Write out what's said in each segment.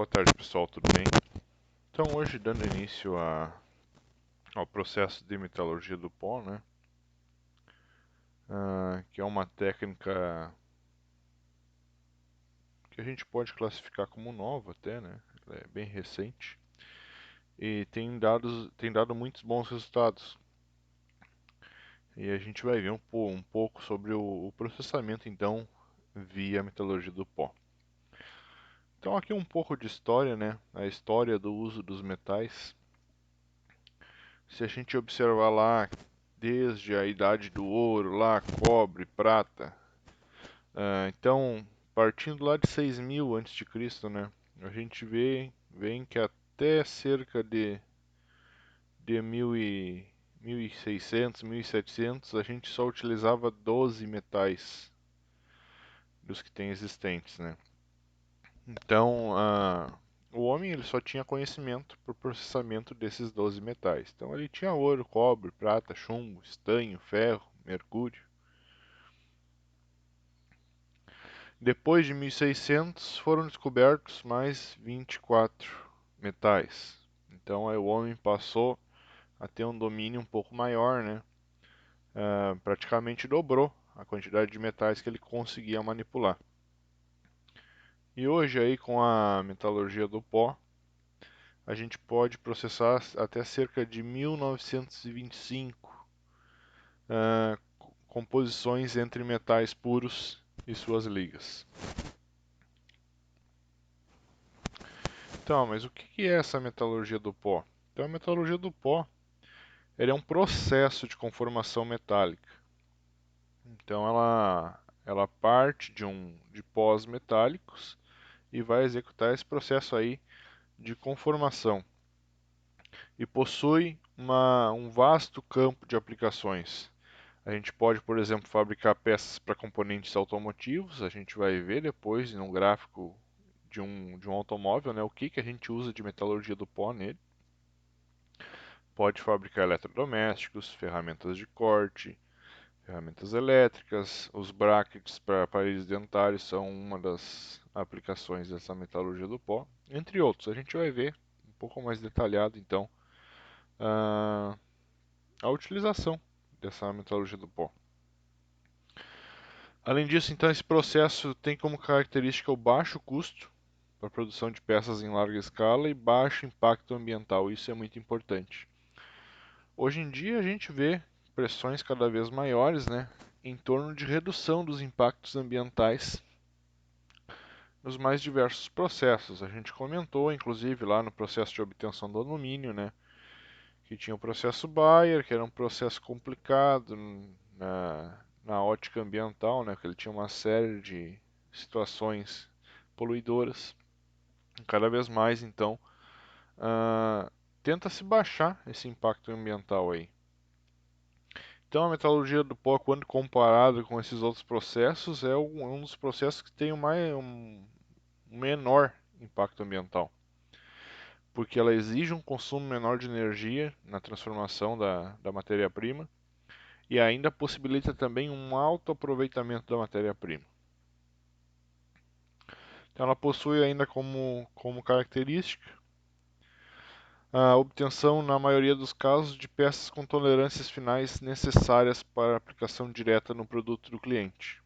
Boa tarde, pessoal, tudo bem? Então, hoje, dando início ao processo de metalurgia do pó, né? Que é uma técnica que a gente pode classificar como nova até, né? Ela é bem recente e tem dado muitos bons resultados. E a gente vai ver um pouco sobre o processamento, então, via metalurgia do pó. Então, aqui um pouco de história, né? A história do uso dos metais. Se a gente observar lá, desde a idade do ouro, lá, cobre, prata, então, partindo lá de 6000 a.C., né, a gente vê que até cerca de 1600, 1700, a gente só utilizava 12 metais dos que tem existentes, né. Então, o homem ele só tinha conhecimento para o processamento desses 12 metais. Então, ele tinha ouro, cobre, prata, chumbo, estanho, ferro, mercúrio. Depois de 1600 foram descobertos mais 24 metais. Então aí o homem passou a ter um domínio um pouco maior, né? Praticamente dobrou a quantidade de metais que ele conseguia manipular. E hoje aí com a metalurgia do pó, a gente pode processar até cerca de 1925 composições entre metais puros e suas ligas. Então, mas o que é essa metalurgia do pó? Então, a metalurgia do pó ele é um processo de conformação metálica. Então, ela parte de pós metálicos e vai executar esse processo aí de conformação. E possui um vasto campo de aplicações. A gente pode, por exemplo, fabricar peças para componentes automotivos. A gente vai ver depois no gráfico de um automóvel, né, o que a gente usa de metalurgia do pó nele. Pode fabricar eletrodomésticos, ferramentas de corte, ferramentas elétricas. Os brackets para aparelhos dentários são uma das aplicações dessa metalurgia do pó, entre outros. A gente vai ver um pouco mais detalhado, então, a, a utilização dessa metalurgia do pó. Além disso, então, esse processo tem como característica o baixo custo para a produção de peças em larga escala e baixo impacto ambiental. Isso é muito importante. Hoje em dia a gente vê pressões cada vez maiores, né, em torno de redução dos impactos ambientais nos mais diversos processos. A gente comentou, inclusive, lá no processo de obtenção do alumínio, né, que tinha o processo Bayer, que era um processo complicado na ótica ambiental, né, que ele tinha uma série de situações poluidoras. Cada vez mais, então, tenta-se baixar esse impacto ambiental aí. Então, a metalurgia do pó, quando comparado com esses outros processos, é um dos processos que tem um menor impacto ambiental, porque ela exige um consumo menor de energia na transformação da matéria-prima e ainda possibilita também um alto aproveitamento da matéria-prima. Então, ela possui ainda como característica a obtenção, na maioria dos casos, de peças com tolerâncias finais necessárias para aplicação direta no produto do cliente.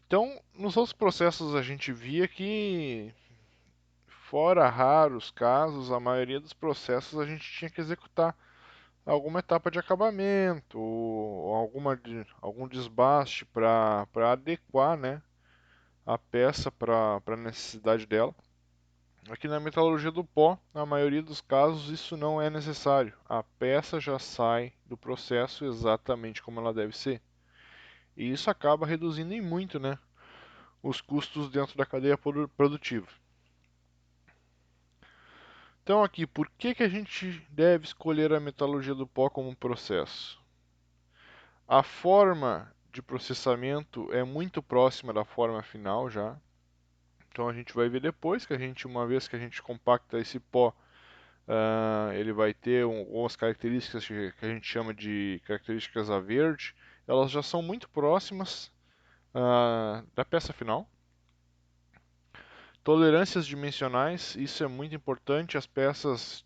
Então, nos outros processos a gente via que, fora raros casos, a maioria dos processos a gente tinha que executar alguma etapa de acabamento ou algum desbaste para adequar, né, a peça para a necessidade dela. Aqui na metalurgia do pó, na maioria dos casos, isso não é necessário. A peça já sai do processo exatamente como ela deve ser. E isso acaba reduzindo em muito, né, os custos dentro da cadeia produtiva. Então aqui, por que a gente deve escolher a metalurgia do pó como processo? A forma de processamento é muito próxima da forma final já. Então a gente vai ver depois que uma vez que a gente compacta esse pó, ele vai ter algumas características que a gente chama de características a verde. Elas já são muito próximas da peça final. Tolerâncias dimensionais, isso é muito importante. As peças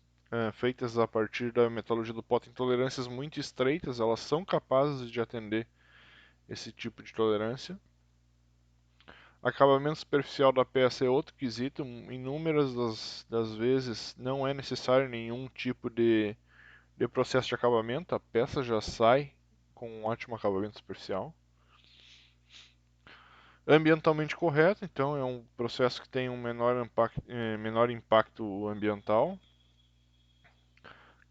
feitas a partir da metalurgia do pó têm tolerâncias muito estreitas, elas são capazes de atender esse tipo de tolerância. Acabamento superficial da peça é outro quesito. Inúmeras das vezes não é necessário nenhum tipo de processo de acabamento, a peça já sai com um ótimo acabamento superficial. Ambientalmente correto, então é um processo que tem um menor impacto ambiental.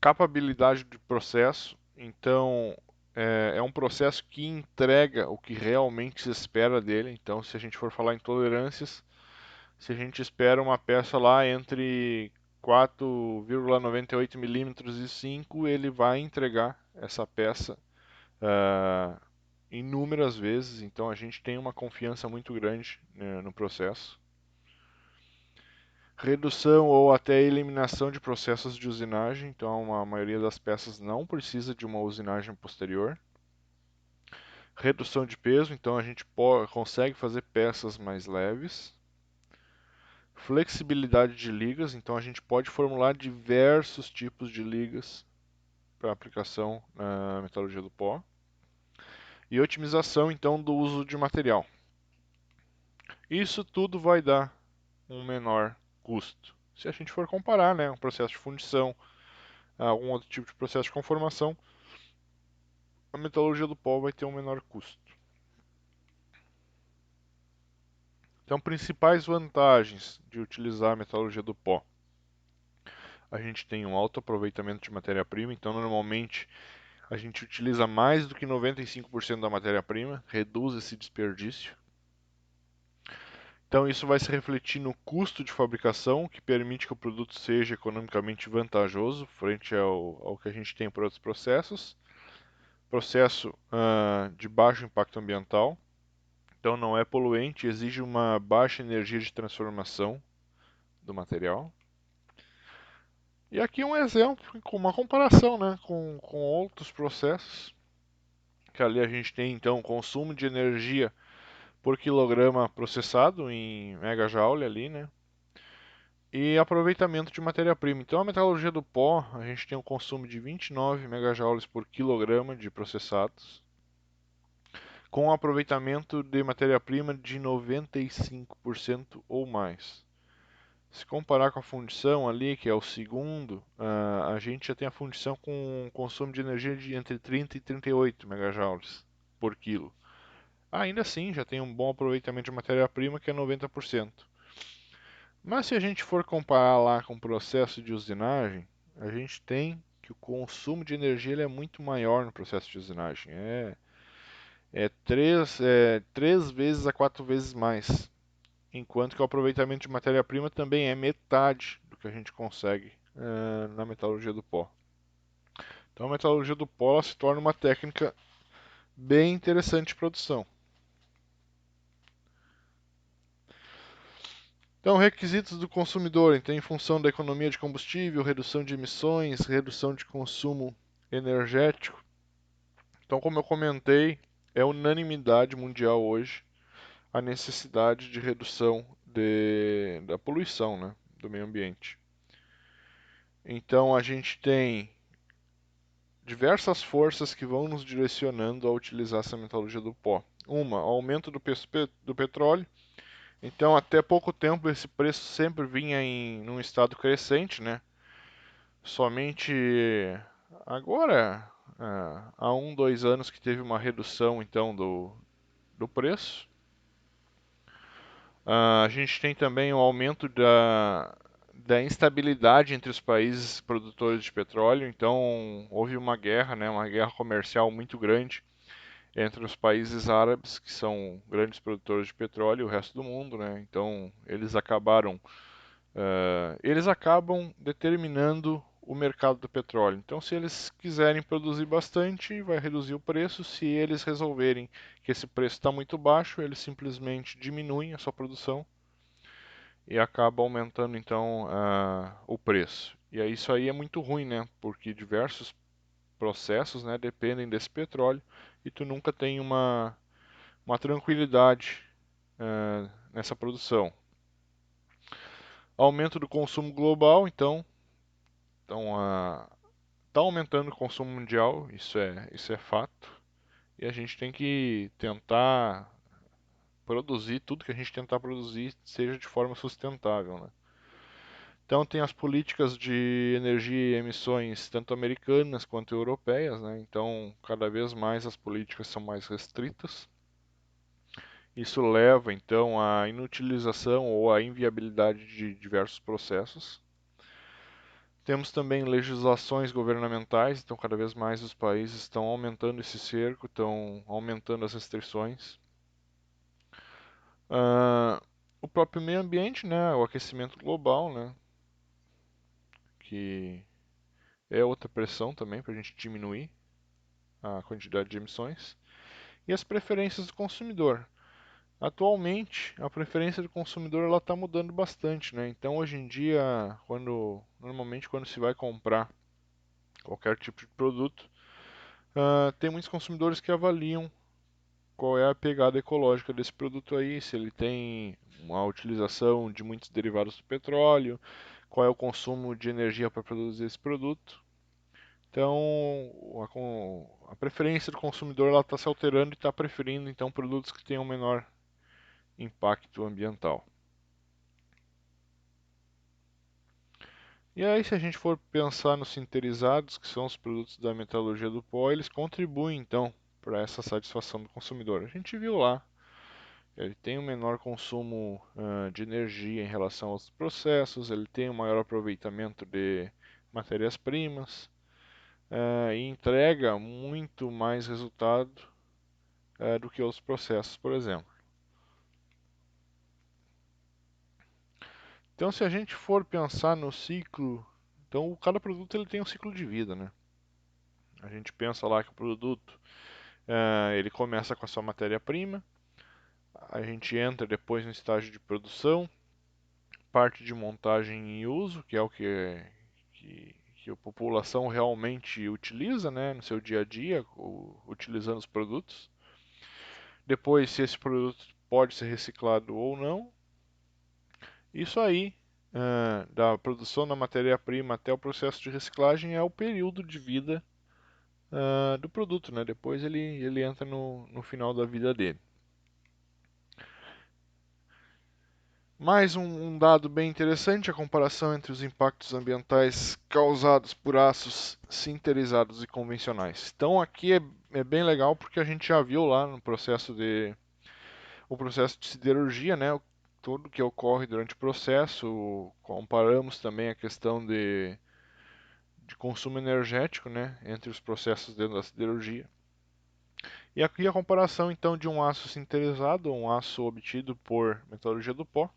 Capabilidade de processo, então é um processo que entrega o que realmente se espera dele. Então, se a gente for falar em tolerâncias, se a gente espera uma peça lá entre 4,98 milímetros e 5, ele vai entregar essa peça inúmeras vezes, então a gente tem uma confiança muito grande, né, no processo. Redução ou até eliminação de processos de usinagem, então a maioria das peças não precisa de uma usinagem posterior. Redução de peso, então a gente consegue fazer peças mais leves. Flexibilidade de ligas, então a gente pode formular diversos tipos de ligas para aplicação na metalurgia do pó. E otimização, então, do uso de material. Isso tudo vai dar um menor custo. Se a gente for comparar, né, um processo de fundição, algum outro tipo de processo de conformação, a metalurgia do pó vai ter um menor custo. Então, principais vantagens de utilizar a metalurgia do pó. A gente tem um alto aproveitamento de matéria-prima, então normalmente a gente utiliza mais do que 95% da matéria-prima, reduz esse desperdício. Então isso vai se refletir no custo de fabricação, que permite que o produto seja economicamente vantajoso frente ao que a gente tem para outros processos. Processo de baixo impacto ambiental, então não é poluente, exige uma baixa energia de transformação do material. E aqui um exemplo, com uma comparação, né, com outros processos, que ali a gente tem então consumo de energia por quilograma processado em megajoule ali, né? E aproveitamento de matéria-prima. Então a metalurgia do pó, a gente tem um consumo de 29 megajoules por quilograma de processados, com um aproveitamento de matéria-prima de 95% ou mais. Se comparar com a fundição ali, que é o segundo, a gente já tem a fundição com um consumo de energia de entre 30 e 38 megajoules por quilo. Ainda assim, já tem um bom aproveitamento de matéria-prima, que é 90%. Mas se a gente for comparar lá com o processo de usinagem, a gente tem que o consumo de energia ele é muito maior no processo de usinagem. Três vezes a 4 vezes mais. Enquanto que o aproveitamento de matéria-prima também é metade do que a gente consegue na metalurgia do pó. Então a metalurgia do pó se torna uma técnica bem interessante de produção. Então, requisitos do consumidor, então, em função da economia de combustível, redução de emissões, redução de consumo energético. Então, como eu comentei, é unanimidade mundial hoje a necessidade de redução da poluição, né, do meio ambiente. Então, a gente tem diversas forças que vão nos direcionando a utilizar essa metalurgia do pó. Uma, aumento do preço do petróleo. Então, até pouco tempo, esse preço sempre vinha num estado crescente, né? Somente agora, há 2 anos que teve uma redução, então, do preço. A gente tem também o aumento da instabilidade entre os países produtores de petróleo. Então, houve uma guerra, né? Uma guerra comercial muito grande entre os países árabes, que são grandes produtores de petróleo, e o resto do mundo, né? Então, eles acabam determinando o mercado do petróleo. Então, se eles quiserem produzir bastante, vai reduzir o preço. Se eles resolverem que esse preço está muito baixo, eles simplesmente diminuem a sua produção e acaba aumentando então o preço. E aí isso aí é muito ruim, né? Porque diversos processos, né, dependem desse petróleo e tu nunca tem uma tranquilidade nessa produção. Aumento do consumo global, então tá aumentando o consumo mundial, isso é fato. E a gente tem que tentar produzir tudo que a gente tentar produzir seja de forma sustentável, né? Então tem as políticas de energia e emissões tanto americanas quanto europeias, né? Então cada vez mais as políticas são mais restritas. Isso leva então à inutilização ou à inviabilidade de diversos processos. Temos também legislações governamentais, então cada vez mais os países estão aumentando esse cerco, estão aumentando as restrições. O próprio meio ambiente, né, o aquecimento global, né, que é outra pressão também para a gente diminuir a quantidade de emissões. E as preferências do consumidor. Atualmente, a preferência do consumidor ela está mudando bastante, né? Então, hoje em dia, normalmente quando se vai comprar qualquer tipo de produto, tem muitos consumidores que avaliam qual é a pegada ecológica desse produto aí, se ele tem uma utilização de muitos derivados do petróleo, qual é o consumo de energia para produzir esse produto. Então, a preferência do consumidor está se alterando e está preferindo então produtos que tenham menor impacto ambiental. E aí, se a gente for pensar nos sinterizados, que são os produtos da metalurgia do pó, eles contribuem então para essa satisfação do consumidor. A gente viu lá, ele tem um menor consumo de energia em relação aos processos, ele tem um maior aproveitamento de matérias-primas e entrega muito mais resultado do que outros processos, por exemplo. Então, se a gente for pensar no ciclo, então cada produto ele tem um ciclo de vida, né? A gente pensa lá que o produto ele começa com a sua matéria-prima, a gente entra depois no estágio de produção, parte de montagem e uso, que é o que a população realmente utiliza, né, no seu dia a dia, utilizando os produtos. Depois, se esse produto pode ser reciclado ou não. Isso aí, da produção da matéria-prima até o processo de reciclagem, é o período de vida do produto, né? Depois ele entra no final da vida dele. Mais um dado bem interessante, a comparação entre os impactos ambientais causados por aços sinterizados e convencionais. Então aqui é bem legal porque a gente já viu lá no o processo de siderurgia, né? Tudo que ocorre durante o processo, comparamos também a questão de consumo energético, né, entre os processos dentro da siderurgia. E aqui a comparação então de um aço sinterizado, um aço obtido por metalurgia do pó,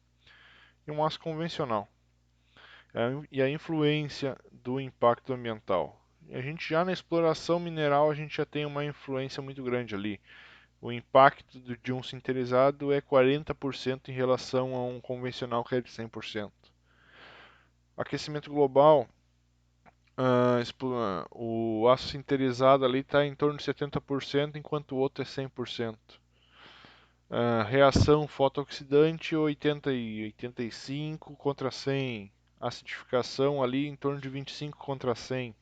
e um aço convencional. E a influência do impacto ambiental. A gente já na exploração mineral a gente já tem uma influência muito grande ali. O impacto de um sinterizado é 40% em relação a um convencional que é de 100%. Aquecimento global, o aço sinterizado ali está em torno de 70%, enquanto o outro é 100%. Reação fotooxidante 80 e 85 contra 100. Acidificação ali em torno de 25 contra 100.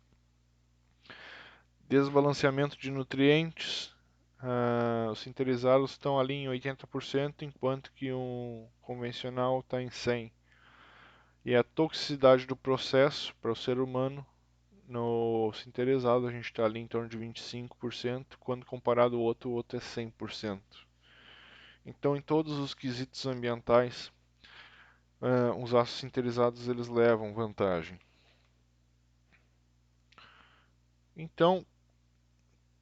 Desbalanceamento de nutrientes. Os sinterizados estão ali em 80%, enquanto que um convencional está em 100%. E a toxicidade do processo para o ser humano, no sinterizado a gente está ali em torno de 25%, quando comparado ao outro, o outro é 100%. Então, em todos os quesitos ambientais, os aços sinterizados eles levam vantagem. Então,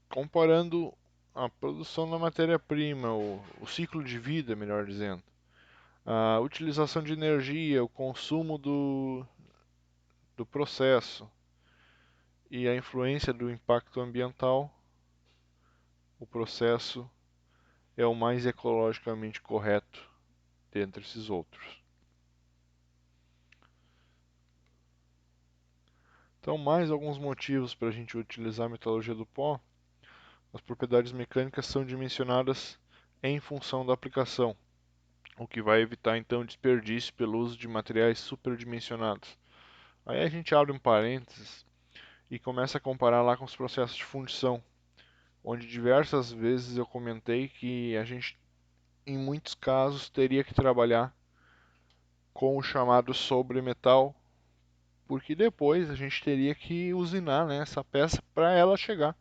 comparando a produção da matéria-prima, o ciclo de vida, melhor dizendo, a utilização de energia, o consumo do processo e a influência do impacto ambiental, o processo é o mais ecologicamente correto dentre esses outros. Então, mais alguns motivos para a gente utilizar a metalurgia do pó. As propriedades mecânicas são dimensionadas em função da aplicação. o que vai evitar então desperdício pelo uso de materiais superdimensionados. Aí a gente abre um parênteses e começa a comparar lá com os processos de fundição, onde diversas vezes eu comentei que a gente, em muitos casos, teria que trabalhar com o chamado sobremetal, porque depois a gente teria que usinar, né, essa peça para ela chegar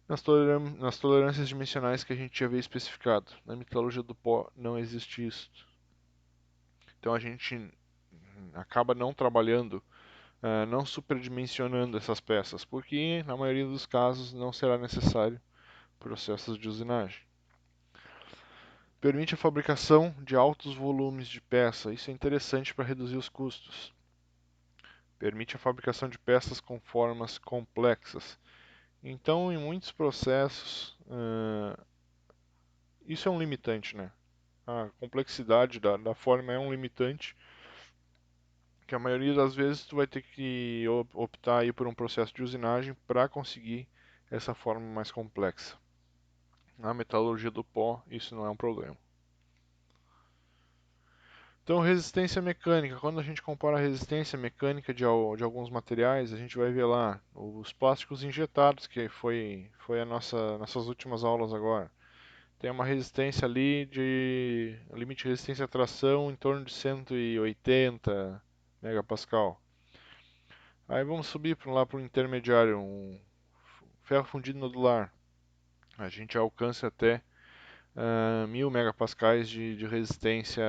nas tolerâncias dimensionais que a gente já havia especificado. Na metalurgia do pó não existe isso. Então a gente acaba não trabalhando, não superdimensionando essas peças, porque na maioria dos casos não será necessário processos de usinagem. Permite a fabricação de altos volumes de peça. Isso é interessante para reduzir os custos. Permite a fabricação de peças com formas complexas. Então, em muitos processos, isso é um limitante, né? A complexidade da forma é um limitante que a maioria das vezes tu vai ter que optar aí por um processo de usinagem para conseguir essa forma mais complexa. Na metalurgia do pó, isso não é um problema. Então, resistência mecânica. Quando a gente compara a resistência mecânica de alguns materiais, a gente vai ver lá os plásticos injetados, que foi nossas últimas aulas agora. Tem uma resistência ali de limite de resistência à tração em torno de 180 megapascal. Aí vamos subir lá para o intermediário, um ferro fundido nodular. A gente alcança até 1000 megapascais de resistência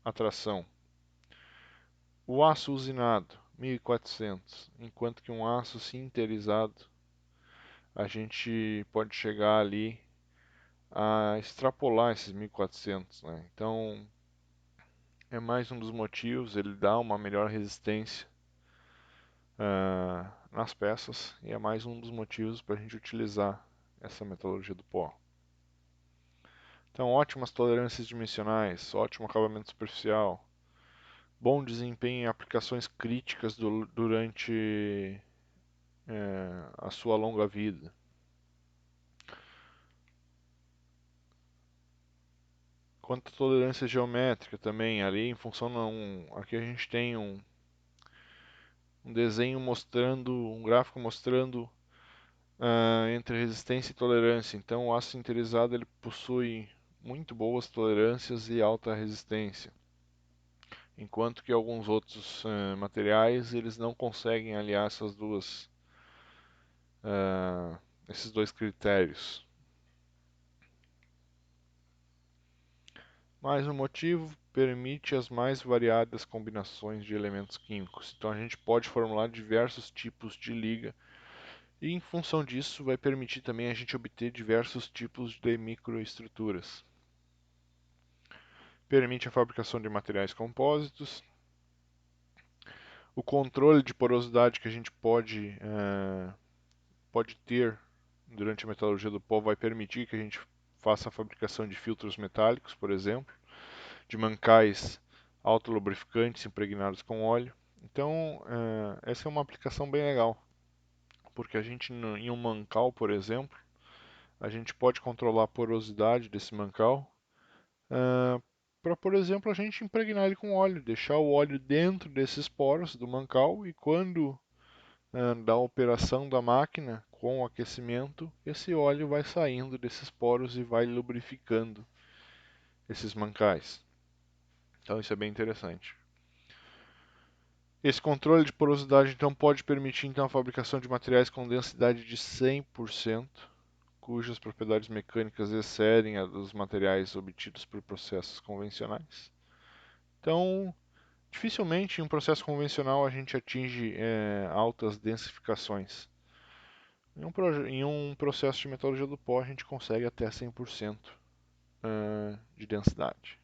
à tração. O aço usinado, 1400, enquanto que um aço sinterizado a gente pode chegar ali a extrapolar esses 1400, né? Então é mais um dos motivos, ele dá uma melhor resistência nas peças e é mais um dos motivos para a gente utilizar essa metalurgia do pó. Então, ótimas tolerâncias dimensionais, ótimo acabamento superficial, bom desempenho em aplicações críticas durante a sua longa vida. Quanto à tolerância geométrica também, ali em função aqui a gente tem um desenho mostrando, um gráfico mostrando entre resistência e tolerância. Então, o aço sinterizado ele possui muito boas tolerâncias e alta resistência, enquanto que alguns outros materiais eles não conseguem aliar esses dois critérios. Mais um motivo, permite as mais variadas combinações de elementos químicos. Então a gente pode formular diversos tipos de liga e em função disso vai permitir também a gente obter diversos tipos de microestruturas. Permite a fabricação de materiais compósitos. O controle de porosidade que a gente pode ter durante a metalurgia do pó vai permitir que a gente faça a fabricação de filtros metálicos, por exemplo, de mancais autolubrificantes impregnados com óleo. Então, essa é uma aplicação bem legal, porque a gente, em um mancal, por exemplo, a gente pode controlar a porosidade desse mancal para, por exemplo, a gente impregnar ele com óleo, deixar o óleo dentro desses poros do mancal e quando da operação da máquina com o aquecimento, esse óleo vai saindo desses poros e vai lubrificando esses mancais. Então isso é bem interessante. Esse controle de porosidade então pode permitir então a fabricação de materiais com densidade de 100%, cujas propriedades mecânicas excedem a dos materiais obtidos por processos convencionais. Então, dificilmente em um processo convencional a gente atinge altas densificações. Em um processo de metalurgia do pó a gente consegue até 100% de densidade.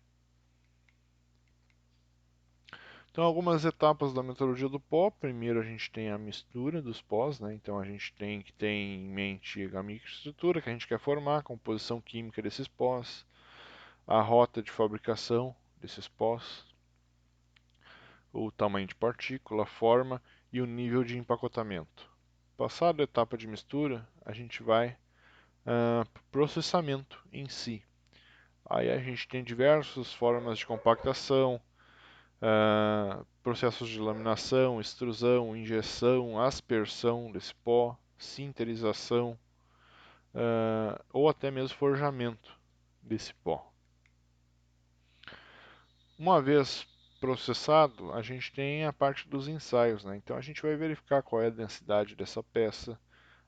Então, algumas etapas da metalurgia do pó. Primeiro, a gente tem a mistura dos pós, né? Então, a gente tem que ter em mente a microestrutura que a gente quer formar, a composição química desses pós, a rota de fabricação desses pós, o tamanho de partícula, a forma e o nível de empacotamento. Passada a etapa de mistura, a gente vai para o processamento em si. Aí a gente tem diversas formas de compactação, processos de laminação, extrusão, injeção, aspersão desse pó, sinterização, ou até mesmo forjamento desse pó. Uma vez processado, a gente tem a parte dos ensaios, né? Então a gente vai verificar qual é a densidade dessa peça,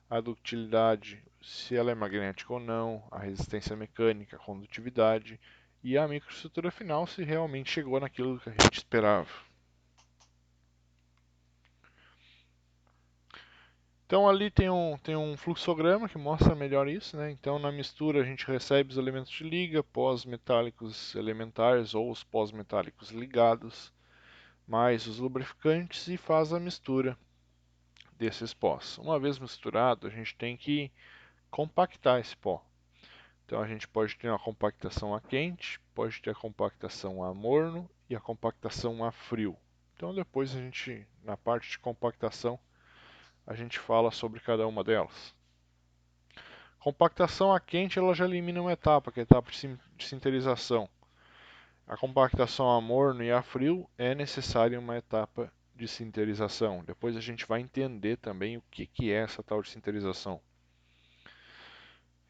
a ductilidade, se ela é magnética ou não, a resistência mecânica, a condutividade e a microestrutura final, se realmente chegou naquilo que a gente esperava. Então ali tem um fluxograma que mostra melhor isso, né? Então na mistura a gente recebe os elementos de liga, pós-metálicos elementares ou os pós-metálicos ligados, mais os lubrificantes e faz a mistura desses pós. Uma vez misturado, a gente tem que compactar esse pó. Então a gente pode ter uma compactação a quente, pode ter a compactação a morno e a compactação a frio. Então depois a gente, na parte de compactação, a gente fala sobre cada uma delas. Compactação a quente ela já elimina uma etapa, que é a etapa de sinterização. A compactação a morno e a frio é necessária uma etapa de sinterização. Depois a gente vai entender também o que é essa tal de sinterização.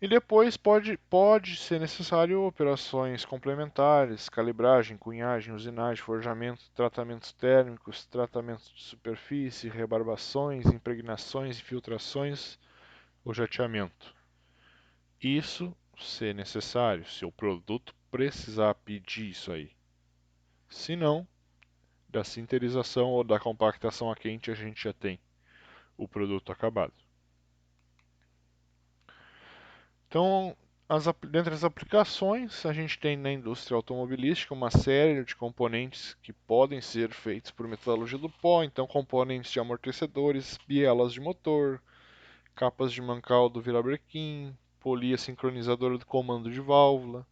E depois pode ser necessário operações complementares, calibragem, cunhagem, usinagem, forjamento, tratamentos térmicos, tratamentos de superfície, rebarbações, impregnações, infiltrações ou jateamento. Isso se necessário, se o produto precisar pedir isso aí. Se não, da sinterização ou da compactação a quente a gente já tem o produto acabado. Então, dentre as aplicações, a gente tem na indústria automobilística uma série de componentes que podem ser feitos por metalurgia do pó, então componentes de amortecedores, bielas de motor, capas de mancal do virabrequim, polia sincronizadora do comando de válvula,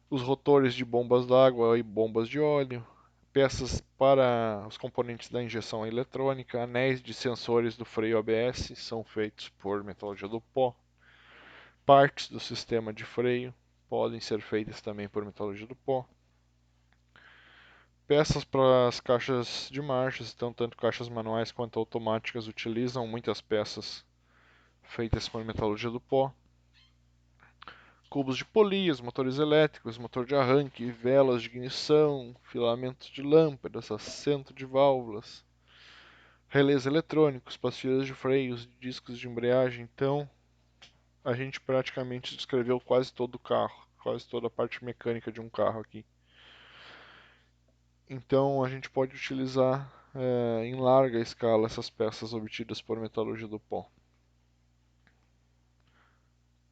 os rotores de bombas d'água e bombas de óleo, peças para os componentes da injeção eletrônica, anéis de sensores do freio ABS são feitos por metalurgia do pó. Partes do sistema de freio podem ser feitas também por metalurgia do pó. Peças para as caixas de marchas, então tanto caixas manuais quanto automáticas utilizam muitas peças feitas por metalurgia do pó. Cubos de polias, motores elétricos, motor de arranque, velas de ignição, filamentos de lâmpadas, assento de válvulas, relés eletrônicos, pastilhas de freios, discos de embreagem. Então, a gente praticamente descreveu quase todo o carro, quase toda a parte mecânica de um carro aqui. Então, a gente pode utilizar em larga escala essas peças obtidas por metalurgia do pó.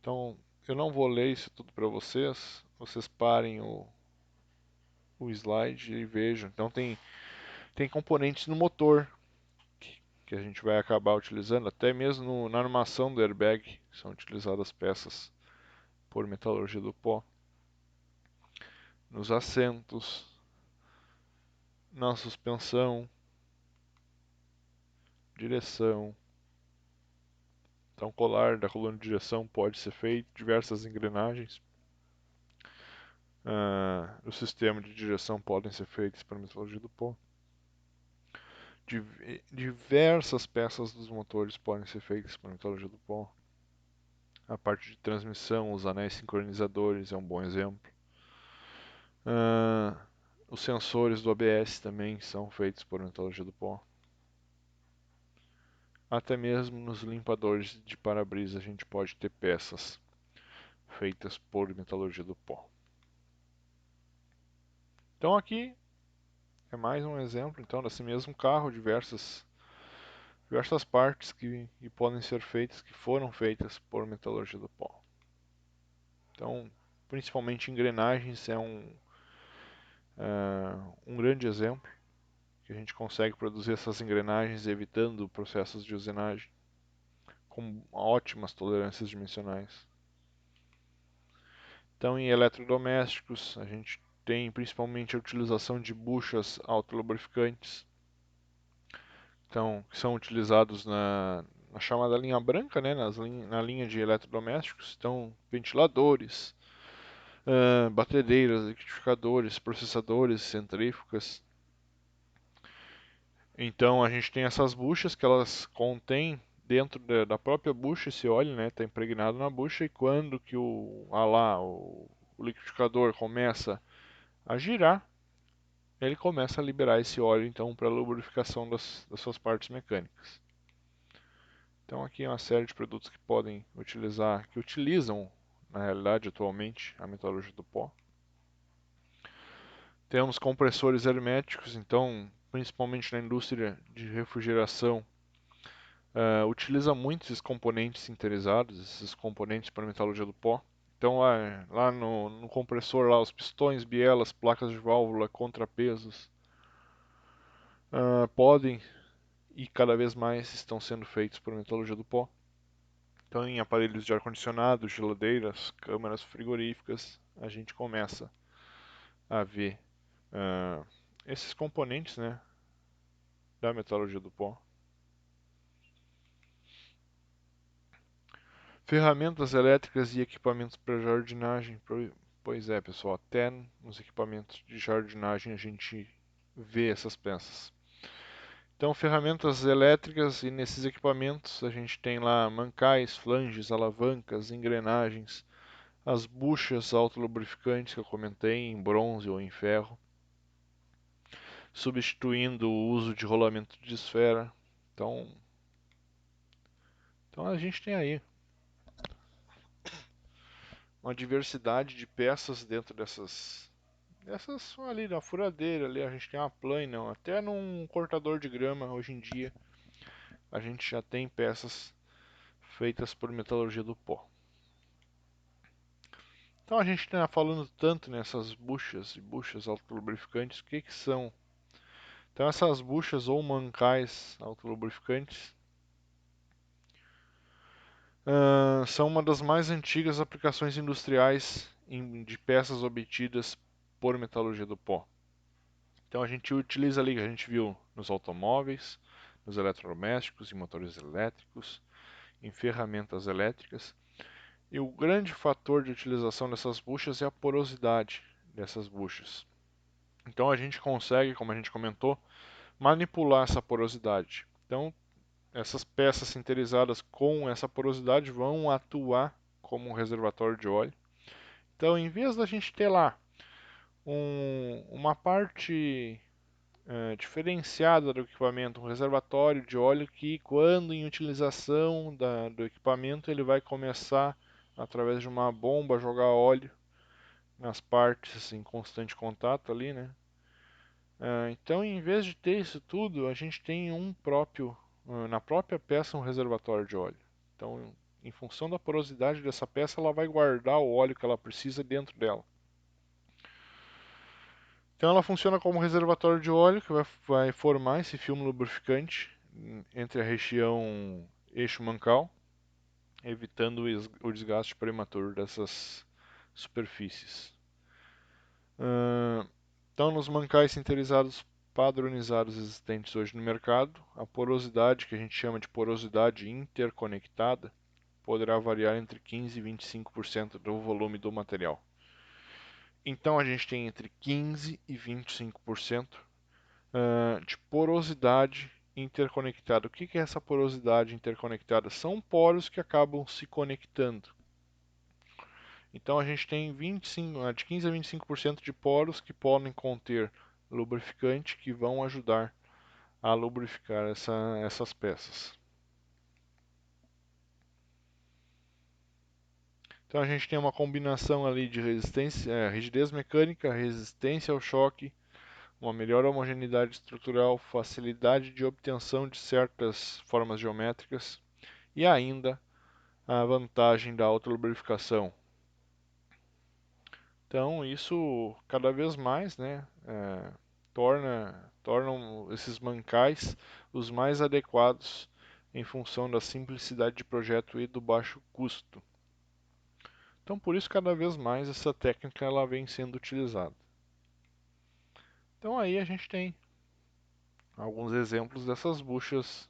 Então, eu não vou ler isso tudo para vocês. Vocês parem o slide e vejam. Então, tem componentes no motor que a gente vai acabar utilizando, até mesmo na armação do airbag são utilizadas peças por metalurgia do pó. Nos assentos, na suspensão, direção. Então, colar da coluna de direção pode ser feito, diversas engrenagens. O sistema de direção podem ser feitos por metalurgia do pó. Diversas peças dos motores podem ser feitas por metalurgia do pó. A parte de transmissão, os anéis sincronizadores é um bom exemplo. Os sensores do ABS também são feitos por metalurgia do pó. Até mesmo nos limpadores de para-brisa a gente pode ter peças feitas por metalurgia do pó. Então aqui é mais um exemplo então desse mesmo carro, diversas partes que podem ser feitas, que foram feitas por metalurgia do pó. Então, principalmente engrenagens é um grande exemplo, que a gente consegue produzir essas engrenagens evitando processos de usinagem com ótimas tolerâncias dimensionais. Então, em eletrodomésticos, a gente tem principalmente a utilização de buchas autolubrificantes, então, que são utilizados na chamada linha branca, né, na linha de eletrodomésticos. Então, ventiladores, batedeiras, liquidificadores, processadores, centrífugas. Então a gente tem essas buchas que elas contêm dentro da própria bucha esse óleo, né? Está impregnado na bucha e quando que o liquidificador começa a girar, ele começa a liberar esse óleo então para a lubrificação das suas partes mecânicas. Então aqui é uma série de produtos que podem utilizar, que utilizam na realidade atualmente a metalurgia do pó. Temos compressores herméticos, então principalmente na indústria de refrigeração, utiliza muito esses componentes sinterizados, esses componentes para metalurgia do pó. Então lá no compressor, lá, os pistões, bielas, placas de válvula, contrapesos, podem e cada vez mais estão sendo feitos por metalurgia do pó. Então em aparelhos de ar-condicionado, geladeiras, câmaras frigoríficas, a gente começa a ver esses componentes, né, da metalurgia do pó. Ferramentas elétricas e equipamentos para jardinagem. Pois é, pessoal, até nos equipamentos de jardinagem a gente vê essas peças. Então, ferramentas elétricas e nesses equipamentos a gente tem lá mancais, flanges, alavancas, engrenagens, as buchas autolubrificantes que eu comentei em bronze ou em ferro, substituindo o uso de rolamento de esfera. Então a gente tem aí uma diversidade de peças dentro dessas ali na furadeira ali, a gente tem uma plana, até num cortador de grama hoje em dia a gente já tem peças feitas por metalurgia do pó. Então a gente está falando tanto nessas buchas e buchas autolubrificantes, o que que são? Então essas buchas ou mancais autolubrificantes são uma das mais antigas aplicações industriais de peças obtidas por metalurgia do pó. Então a gente utiliza ali, a gente viu nos automóveis, nos eletrodomésticos, em motores elétricos, em ferramentas elétricas. E o grande fator de utilização dessas buchas é a porosidade dessas buchas. Então a gente consegue, como a gente comentou, manipular essa porosidade. Então essas peças sinterizadas com essa porosidade vão atuar como um reservatório de óleo. Então, em vez da gente ter lá uma parte diferenciada do equipamento, um reservatório de óleo que, quando em utilização do equipamento, ele vai começar, através de uma bomba, a jogar óleo nas partes em constante contato ali, né? Então, em vez de ter isso tudo, a gente tem na própria peça, um reservatório de óleo. Então, em função da porosidade dessa peça, ela vai guardar o óleo que ela precisa dentro dela. Então ela funciona como reservatório de óleo que vai formar esse filme lubrificante entre a região eixo mancal, evitando o desgaste prematuro dessas superfícies. Então, nos mancais sinterizados padronizados existentes hoje no mercado, a porosidade, que a gente chama de porosidade interconectada, poderá variar entre 15% e 25% do volume do material. Então a gente tem entre 15% e 25% de porosidade interconectada. O que é essa porosidade interconectada? São poros que acabam se conectando. Então a gente tem de 15 a 25% de poros que podem conter lubrificante que vão ajudar a lubrificar essas peças. Então a gente tem uma combinação ali de rigidez mecânica, resistência ao choque, uma melhor homogeneidade estrutural, facilidade de obtenção de certas formas geométricas e ainda a vantagem da autolubrificação. Então isso cada vez mais, né, tornam esses mancais os mais adequados em função da simplicidade de projeto e do baixo custo. Então por isso cada vez mais essa técnica ela vem sendo utilizada. Então aí a gente tem alguns exemplos dessas buchas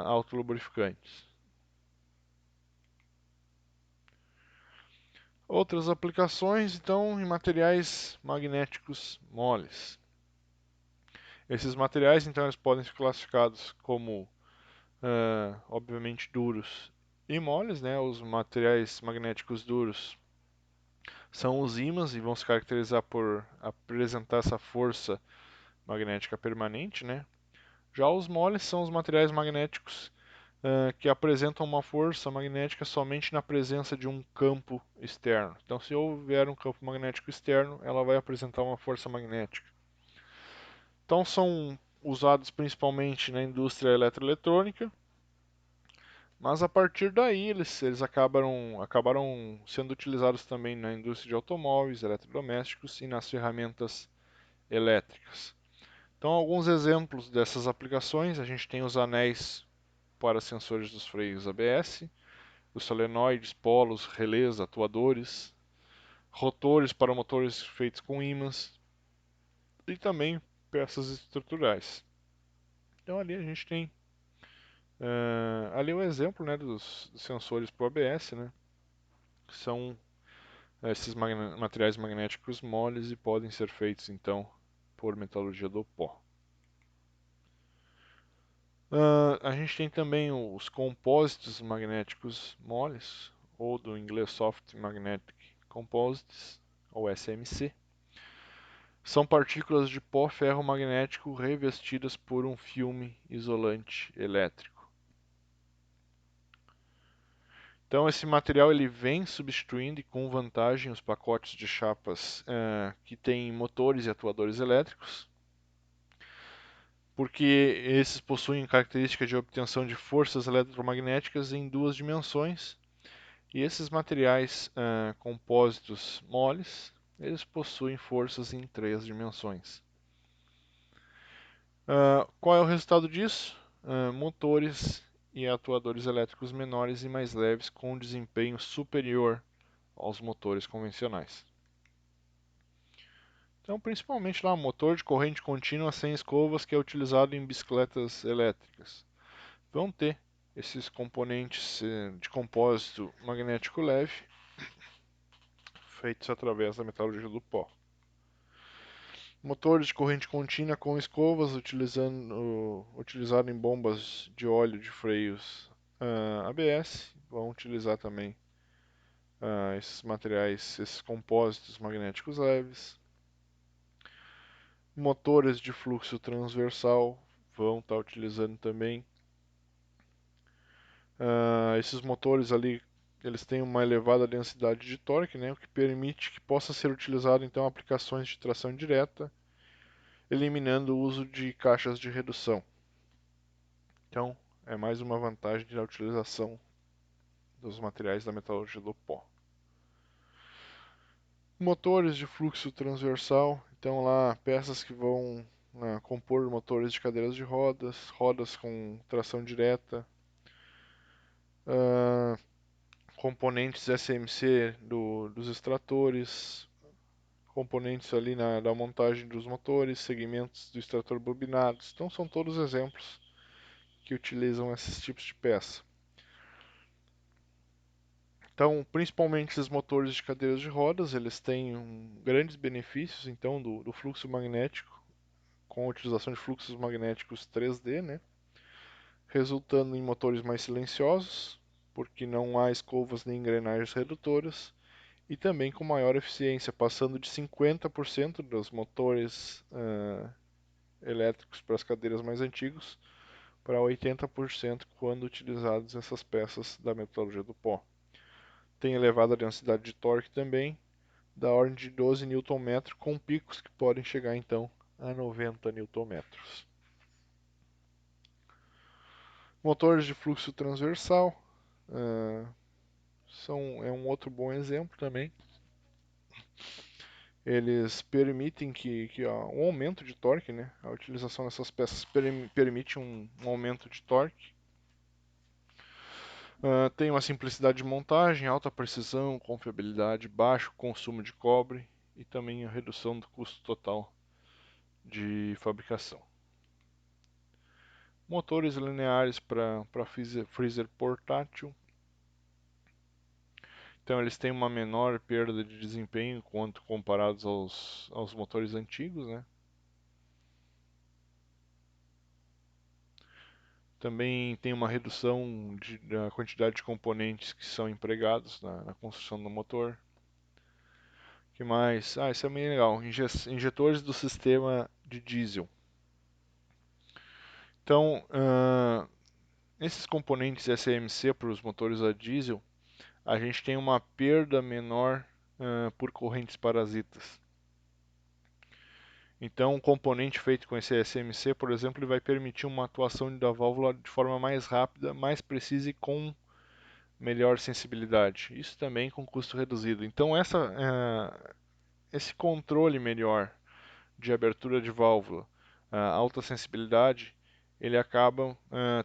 autolubrificantes. Outras aplicações, então, em materiais magnéticos moles. Esses materiais, então, eles podem ser classificados como, obviamente, duros e moles, né? Os materiais magnéticos duros são os ímãs e vão se caracterizar por apresentar essa força magnética permanente, né? Já os moles são os materiais magnéticos que apresentam uma força magnética somente na presença de um campo externo. Então, se houver um campo magnético externo, ela vai apresentar uma força magnética. Então, são usados principalmente na indústria eletroeletrônica, mas a partir daí eles acabaram sendo utilizados também na indústria de automóveis, eletrodomésticos e nas ferramentas elétricas. Então, alguns exemplos dessas aplicações, a gente tem os anéis para sensores dos freios ABS, os solenoides, polos, relés, atuadores, rotores para motores feitos com ímãs e também peças estruturais. Então ali a gente tem ali o exemplo, né, dos sensores para o ABS, né, que são esses materiais magnéticos moles e podem ser feitos então por metalurgia do pó. A gente tem também os compósitos magnéticos moles, ou do inglês Soft Magnetic Composites, ou SMC. São partículas de pó ferromagnético revestidas por um filme isolante elétrico. Então esse material ele vem substituindo e com vantagem os pacotes de chapas que têm motores e atuadores elétricos, porque esses possuem característica de obtenção de forças eletromagnéticas em duas dimensões, e esses materiais compósitos moles, eles possuem forças em três dimensões. Qual é o resultado disso? Motores e atuadores elétricos menores e mais leves com desempenho superior aos motores convencionais. Então, principalmente lá, motor de corrente contínua sem escovas que é utilizado em bicicletas elétricas. Vão ter esses componentes de compósito magnético leve feitos através da metalurgia do pó. Motores de corrente contínua com escovas utilizado em bombas de óleo de freios ABS. Vão utilizar também esses materiais, esses compósitos magnéticos leves. Motores de fluxo transversal vão estar utilizando também. Esses motores ali, eles têm uma elevada densidade de torque, né, o que permite que possa ser utilizado então aplicações de tração direta, eliminando o uso de caixas de redução. Então, é mais uma vantagem da utilização dos materiais da metalurgia do pó. Motores de fluxo transversal, então lá peças que vão compor motores de cadeiras de rodas, rodas com tração direta, componentes SMC dos extratores, componentes ali da montagem dos motores, segmentos do extrator bobinados. Então são todos exemplos que utilizam esses tipos de peça. Então, principalmente esses motores de cadeiras de rodas, eles têm grandes benefícios então do fluxo magnético com a utilização de fluxos magnéticos 3D, né? Resultando em motores mais silenciosos, porque não há escovas nem engrenagens redutoras, e também com maior eficiência, passando de 50% dos motores elétricos para as cadeiras mais antigos para 80% quando utilizadas essas peças da metalurgia do pó. Tem elevada densidade de torque também, da ordem de 12 Nm, com picos que podem chegar então a 90 Nm. Motores de fluxo transversal é um outro bom exemplo também. Eles permitem que um aumento de torque, né? A utilização dessas peças permite um aumento de torque. Tem uma simplicidade de montagem, alta precisão, confiabilidade, baixo consumo de cobre e também a redução do custo total de fabricação. Motores lineares para freezer portátil. Então eles têm uma menor perda de desempenho quanto comparados aos motores antigos, né? Também tem uma redução da quantidade de componentes que são empregados na construção do motor. Que mais? Ah, isso é bem legal. Injetores do sistema de diesel. Então, esses componentes SMC para os motores a diesel, a gente tem uma perda menor por correntes parasitas. Então, um componente feito com esse SMC, por exemplo, ele vai permitir uma atuação da válvula de forma mais rápida, mais precisa e com melhor sensibilidade. Isso também com custo reduzido. Então, esse controle melhor de abertura de válvula, alta sensibilidade, ele acaba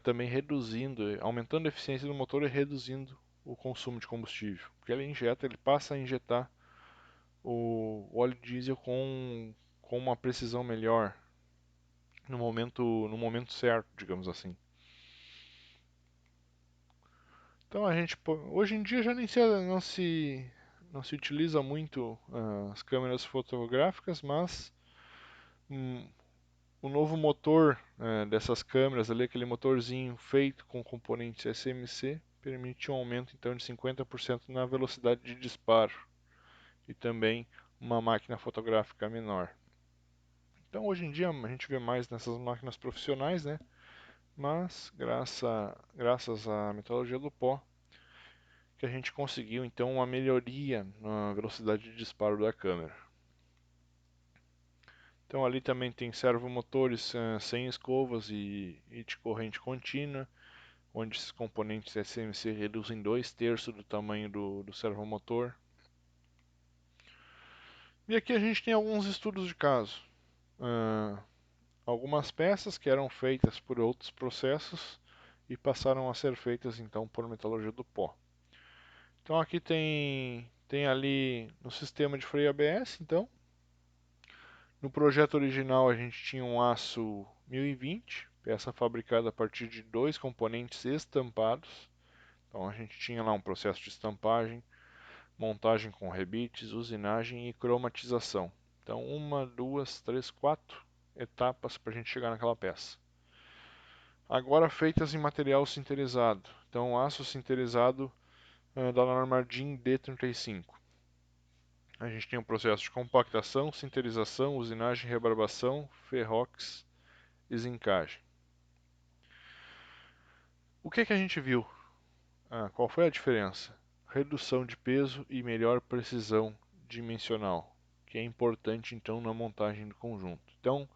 também reduzindo, aumentando a eficiência do motor e reduzindo o consumo de combustível. Porque ele passa a injetar o óleo diesel com uma precisão melhor no momento certo, digamos assim. Então hoje em dia já nem se, não se utiliza muito as câmeras fotográficas, mas hum, o novo motor dessas câmeras ali, aquele motorzinho feito com componentes SMC, permite um aumento então de 50% na velocidade de disparo e também uma máquina fotográfica menor. Então hoje em dia a gente vê mais nessas máquinas profissionais, né? Mas graças à metodologia do pó, que a gente conseguiu então uma melhoria na velocidade de disparo da câmera. Então ali também tem servomotores sem escovas e de corrente contínua, onde esses componentes SMC reduzem 2/3 do tamanho do servomotor. E aqui a gente tem alguns estudos de caso. Algumas peças que eram feitas por outros processos e passaram a ser feitas então por metalurgia do pó. Então aqui tem ali no sistema de freio ABS, então. No projeto original a gente tinha um aço 1020, peça fabricada a partir de dois componentes estampados. Então a gente tinha lá um processo de estampagem, montagem com rebites, usinagem e cromatização. Então uma, duas, três, quatro etapas para a gente chegar naquela peça. Agora feitas em material sinterizado. Então aço sinterizado da norma DIN D35. A gente tem um processo de compactação, sinterização, usinagem, rebarbação, ferrox e zincagem. O que a gente viu? Qual foi a diferença? Redução de peso e melhor precisão dimensional, que é importante então na montagem do conjunto. Então,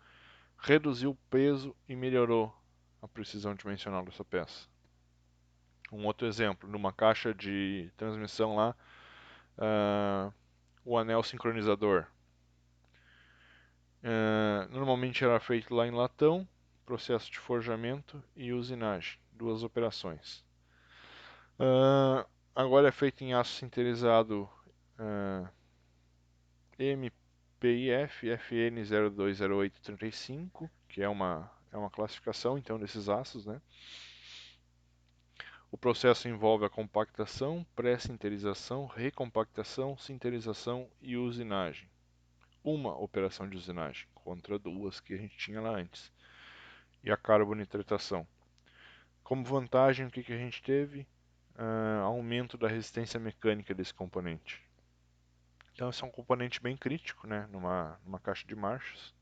reduziu o peso e melhorou a precisão dimensional dessa peça. Um outro exemplo, numa caixa de transmissão lá, o anel sincronizador. Normalmente era feito lá em latão, processo de forjamento e usinagem, duas operações. Agora é feito em aço sinterizado MPIF FN 020835, que é uma classificação então desses aços, né? O processo envolve a compactação, pré-sinterização, recompactação, sinterização e usinagem. Uma operação de usinagem contra duas que a gente tinha lá antes. E a carbonitratação. Como vantagem, o que a gente teve? Aumento da resistência mecânica desse componente. Então esse é um componente bem crítico, né, numa caixa de marchas.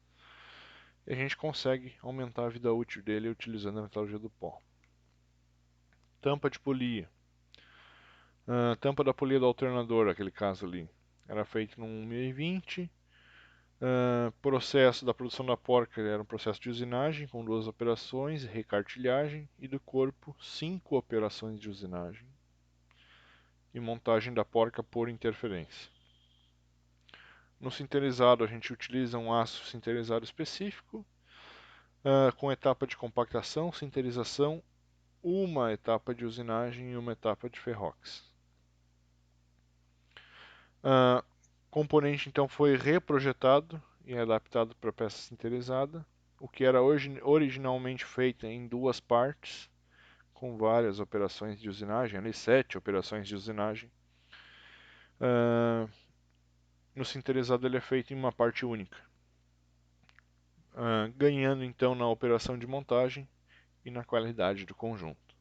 E a gente consegue aumentar a vida útil dele utilizando a metalurgia do pó. Tampa de polia. Tampa da polia do alternador, aquele caso ali. Era feito num 1020. Processo da produção da porca era um processo de usinagem com duas operações, recartilhagem, e do corpo 5 operações de usinagem e montagem da porca por interferência. No sinterizado a gente utiliza um aço sinterizado específico, com etapa de compactação, sinterização, uma etapa de usinagem e uma etapa de ferrox. O componente então foi reprojetado e adaptado para peça sinterizada, o que era originalmente feito em duas partes, com várias operações de usinagem, ali 7 operações de usinagem. Uh, no sinterizado ele é feito em uma parte única, ganhando então na operação de montagem e na qualidade do conjunto.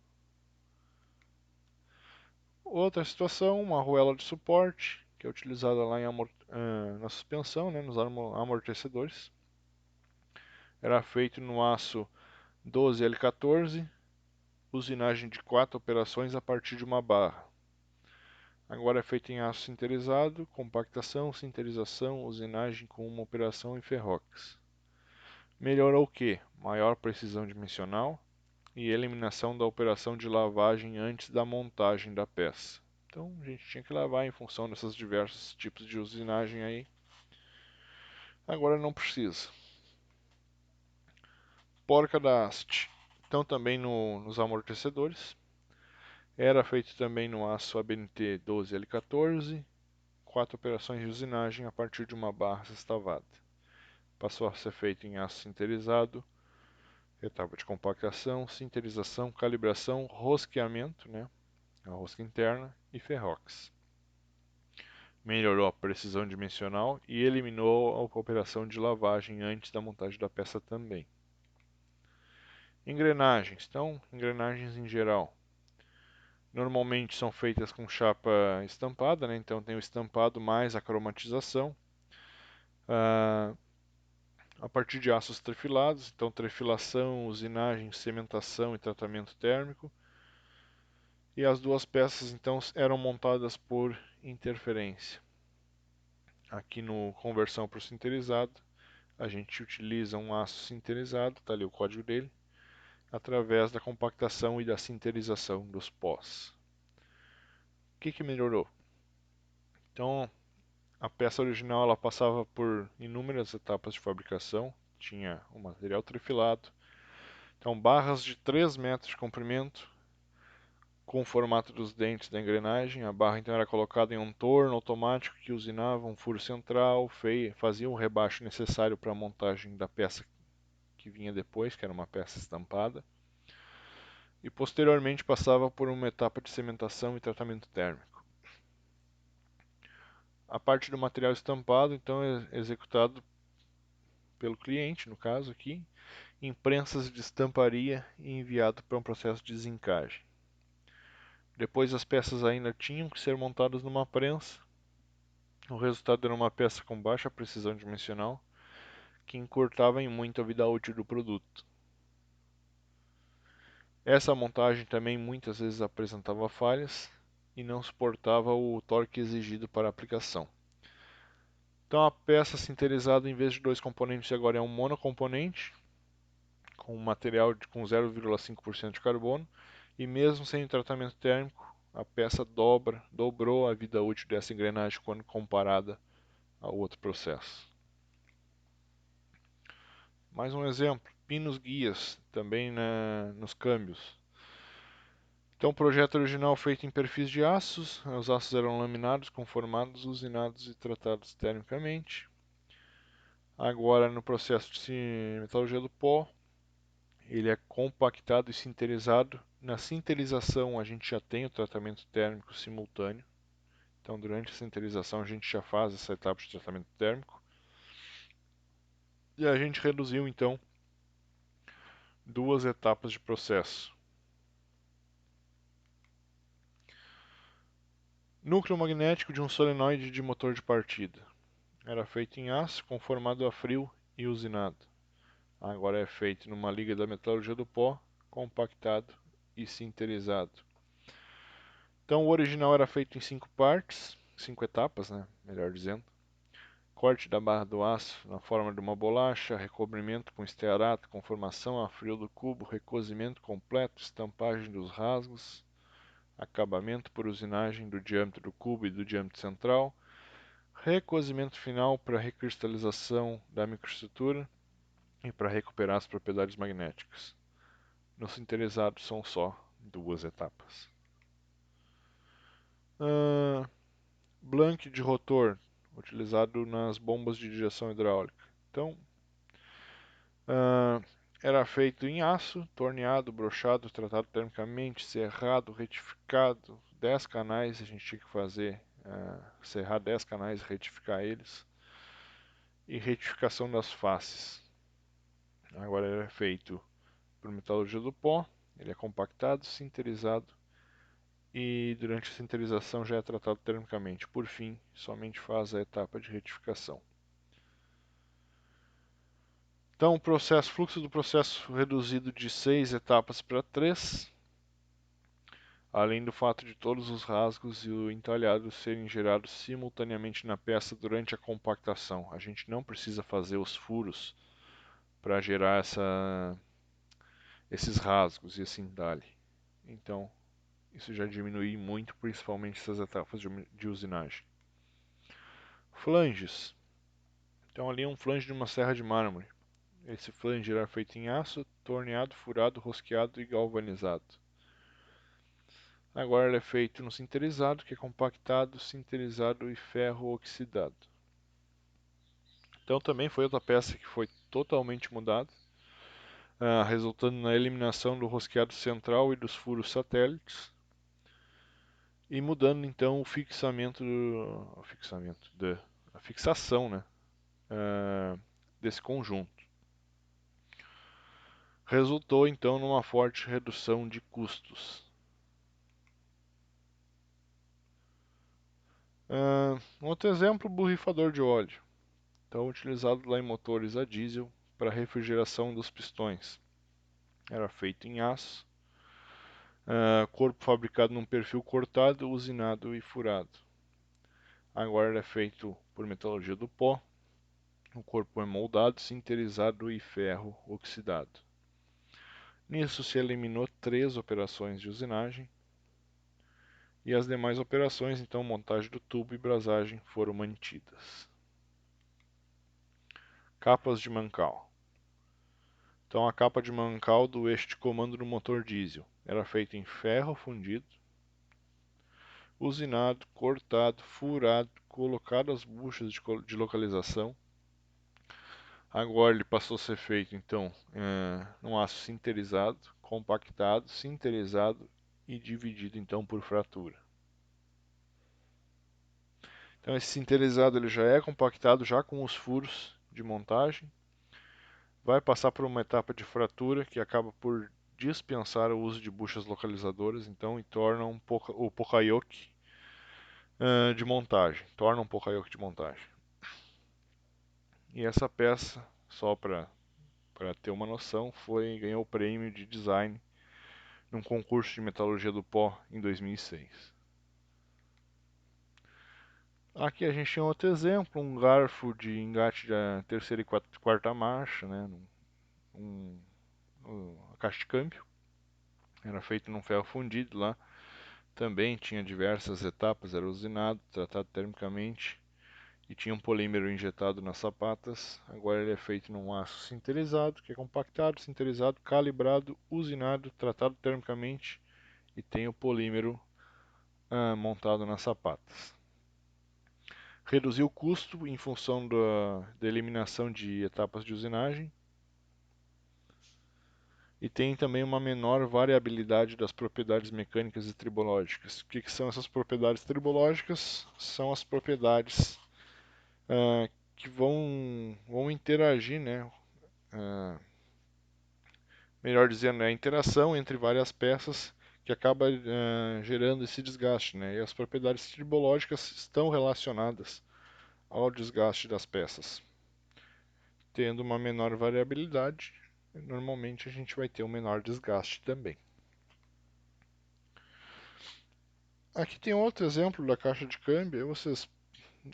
Outra situação, uma arruela de suporte, que é utilizada lá na suspensão, né, nos amortecedores. Era feito no aço 12L14, usinagem de 4 operações a partir de uma barra. Agora é feito em aço sinterizado, compactação, sinterização, usinagem com uma operação em ferrox. Melhorou o quê? Maior precisão dimensional e eliminação da operação de lavagem antes da montagem da peça. Então a gente tinha que lavar em função desses diversos tipos de usinagem aí. Agora não precisa. Porca da haste. Então também nos amortecedores. Era feito também no aço ABNT 12L14, 4 operações de usinagem a partir de uma barra sextavada. Passou a ser feito em aço sinterizado, etapa de compactação, sinterização, calibração, rosqueamento, né, a rosca interna, e ferrox. Melhorou a precisão dimensional e eliminou a operação de lavagem antes da montagem da peça também. Engrenagens. Então, engrenagens em geral. Normalmente são feitas com chapa estampada, né? Então tem o estampado mais a cromatização. A partir de aços trefilados, então trefilação, usinagem, cementação e tratamento térmico. E as duas peças então eram montadas por interferência. Aqui no conversão para o sinterizado, a gente utiliza um aço sinterizado, está ali o código dele, através da compactação e da sinterização dos pós. O que melhorou? Então, a peça original ela passava por inúmeras etapas de fabricação, tinha o material trifilado, então barras de 3 metros de comprimento, com o formato dos dentes da engrenagem. A barra então era colocada em um torno automático que usinava um furo central, fazia o rebaixo necessário para a montagem da peça que vinha depois, que era uma peça estampada, e posteriormente passava por uma etapa de cementação e tratamento térmico. A parte do material estampado então é executado pelo cliente, no caso aqui, em prensas de estamparia e enviado para um processo de zincagem. Depois as peças ainda tinham que ser montadas numa prensa. O resultado era uma peça com baixa precisão dimensional, que encurtava em muito a vida útil do produto. Essa montagem também muitas vezes apresentava falhas e não suportava o torque exigido para a aplicação. Então a peça sinterizada, em vez de 2 componentes, agora é um monocomponente, com material com 0,5% de carbono, e mesmo sem tratamento térmico, a peça dobrou a vida útil dessa engrenagem quando comparada ao outro processo. Mais um exemplo, pinos guias, também nos câmbios. Então, o projeto original feito em perfis de aços, os aços eram laminados, conformados, usinados e tratados termicamente. Agora, no processo de metalurgia do pó, ele é compactado e sinterizado. Na sinterização, a gente já tem o tratamento térmico simultâneo. Então, durante a sinterização, a gente já faz essa etapa de tratamento térmico. E a gente reduziu, então, 2 etapas de processo. Núcleo magnético de um solenoide de motor de partida. Era feito em aço, conformado a frio e usinado. Agora é feito numa liga da metalurgia do pó, compactado e sinterizado. Então o original era feito em 5 partes, 5 etapas, né, melhor dizendo. Corte da barra do aço na forma de uma bolacha, recobrimento com estearato, conformação a frio do cubo, recozimento completo, estampagem dos rasgos, acabamento por usinagem do diâmetro do cubo e do diâmetro central, recozimento final para recristalização da microestrutura e para recuperar as propriedades magnéticas. No sinterizado são só 2 etapas. Blank de rotor, utilizado nas bombas de injeção hidráulica. Então, era feito em aço, torneado, brochado, tratado termicamente, serrado, retificado, 10 canais a gente tinha que fazer serrar 10 canais, retificar eles, e retificação das faces. Agora ele é feito por metalurgia do pó, ele é compactado, sinterizado e durante a sinterização já é tratado termicamente. Por fim, somente faz a etapa de retificação. Então, o fluxo do processo reduzido de 6 etapas para 3, além do fato de todos os rasgos e o entalhado serem gerados simultaneamente na peça durante a compactação. A gente não precisa fazer os furos para gerar esses rasgos e esse entalhe. Então, isso já diminui muito, principalmente essas etapas de usinagem. Flanges. Então, ali é um flange de uma serra de mármore. Esse flange era feito em aço, torneado, furado, rosqueado e galvanizado. Agora ele é feito no sinterizado, que é compactado, sinterizado e ferro oxidado. Então também foi outra peça que foi totalmente mudada, resultando na eliminação do rosqueado central e dos furos satélites, e mudando então o a fixação, né, desse conjunto. Resultou então numa forte redução de custos. Um outro exemplo, o borrifador de óleo. Então, utilizado lá em motores a diesel para refrigeração dos pistões. Era feito em aço, corpo fabricado num perfil cortado, usinado e furado. Agora ele é feito por metalurgia do pó, o corpo é moldado, sinterizado e ferro oxidado. Nisso se eliminou 3 operações de usinagem e as demais operações, então montagem do tubo e brasagem, foram mantidas. Capas de mancal. Então a capa de mancal do eixo de comando do motor diesel era feita em ferro fundido, usinado, cortado, furado, colocado as buchas de localização. Agora ele passou a ser feito então num aço sinterizado, compactado, sinterizado e dividido então por fratura. Então esse sinterizado ele já é compactado já com os furos de montagem, vai passar por uma etapa de fratura que acaba por dispensar o uso de buchas localizadoras, então, e torna o Poka-yoke de montagem. Torna um Poka-yoke de montagem. E essa peça, só para ter uma noção, ganhou o prêmio de design num concurso de metalurgia do pó em 2006. Aqui a gente tem outro exemplo, um garfo de engate da terceira e quarta marcha, né, a caixa de câmbio. Era feito num ferro fundido lá. Também tinha diversas etapas, era usinado, tratado termicamente e tinha um polímero injetado nas sapatas. Agora ele é feito num aço sinterizado, que é compactado, sinterizado, calibrado, usinado, tratado termicamente e tem o polímero montado nas sapatas. Reduziu o custo em função da eliminação de etapas de usinagem e tem também uma menor variabilidade das propriedades mecânicas e tribológicas. O que são essas propriedades tribológicas? São as propriedades que vão interagir, né? Melhor dizendo, é a interação entre várias peças que acaba gerando esse desgaste, né? E as propriedades tribológicas estão relacionadas ao desgaste das peças. Tendo uma menor variabilidade, normalmente a gente vai ter um menor desgaste também. Aqui tem outro exemplo da caixa de câmbio, aí vocês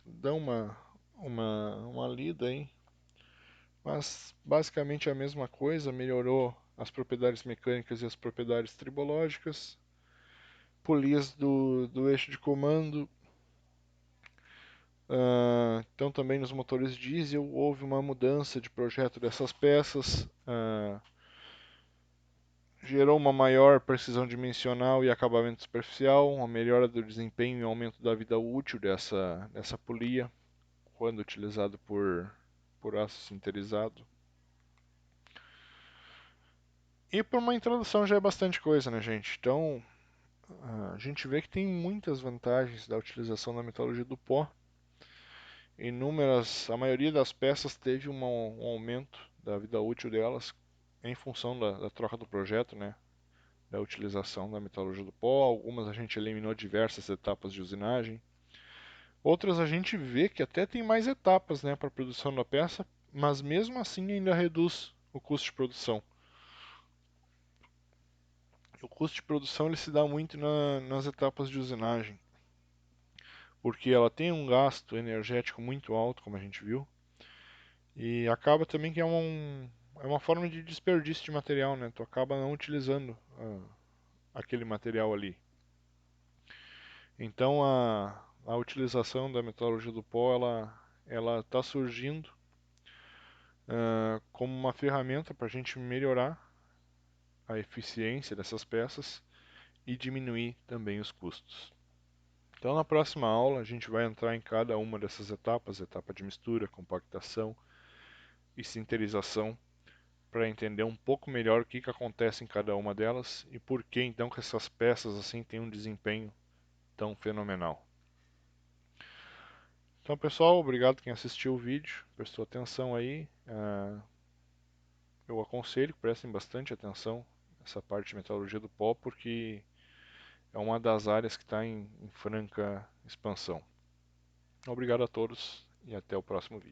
dão uma lida aí, mas basicamente a mesma coisa, melhorou as propriedades mecânicas e as propriedades tribológicas, polias do eixo de comando. Então também nos motores diesel houve uma mudança de projeto dessas peças, gerou uma maior precisão dimensional e acabamento superficial, uma melhora do desempenho e aumento da vida útil dessa polia, quando utilizado por aço sinterizado. E por uma introdução já é bastante coisa, né, gente? Então, a gente vê que tem muitas vantagens da utilização da metalurgia do pó. Inúmeras, a maioria das peças teve um aumento da vida útil delas em função da troca do projeto, né? Da utilização da metalurgia do pó. Algumas a gente eliminou diversas etapas de usinagem. Outras a gente vê que até tem mais etapas, né, para a produção da peça, mas mesmo assim ainda reduz o custo de produção. O custo de produção ele se dá muito nas etapas de usinagem, porque ela tem um gasto energético muito alto, como a gente viu, e acaba também que é uma forma de desperdício de material, né? Tu acaba não utilizando aquele material ali. Então a utilização da metalurgia do pó ela está surgindo como uma ferramenta para a gente melhorar a eficiência dessas peças e diminuir também os custos. Então, na próxima aula, a gente vai entrar em cada uma dessas etapas, etapa de mistura, compactação e sinterização, para entender um pouco melhor o que acontece em cada uma delas e por que então que essas peças assim têm um desempenho tão fenomenal. Então, pessoal, obrigado quem assistiu o vídeo, prestou atenção aí. Eu aconselho que prestem bastante atenção nessa parte de metalurgia do pó, porque é uma das áreas que está em franca expansão. Obrigado a todos e até o próximo vídeo.